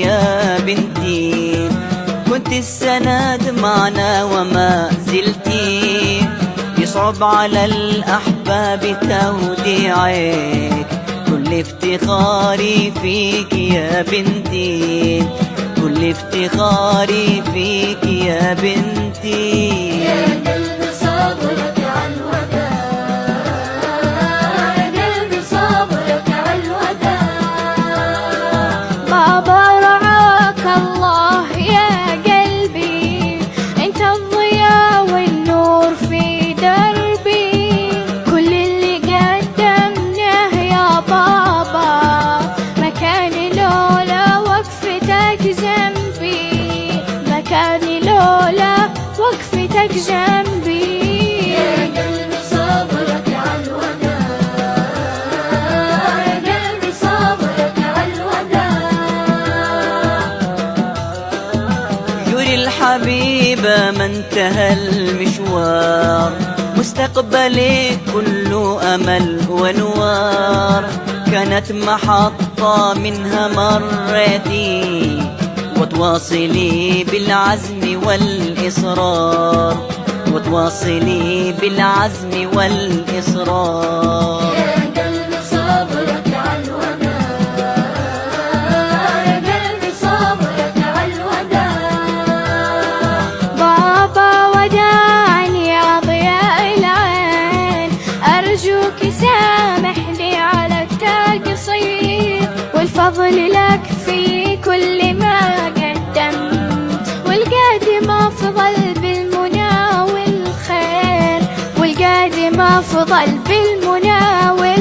يا بنتي، كنت السند معنا وما زلتي، يصعب على الأحباب توديعك، كل افتخاري فيك يا بنتي، كل افتخاري فيك يا بنتي. يا قلبي صبرك عالوداع، يا قلبي صبرك عالوداع. بابا رعاك الله يا قلبي، انت الضياء والنور في دربي، كل اللي قدمناه يا بابا مكاني لولا وقفتك جنبي، مكاني لولا وقفتك جنبي. يا قلبي صبرك عالوداع، يا قلبي صبرك عالوداع. جوري الحبيبة ما انتهى المشوار، مستقبلي كله أمل ونوار، كانت محطة منها مريتي، وتواصلي بالعزم والإصرار، وتواصلي بالعزم والإصرار. يا قلبي صبرك عالوداع، يا قلبي صبرك عالوداع. بابا وداعني يا ضياء العين، أرجوك سامحني على التقصير، والفضل لك في كل ما قدمت، والقادم أفضل بالمنى والخير، والقادم أفضل بالمنى والخير.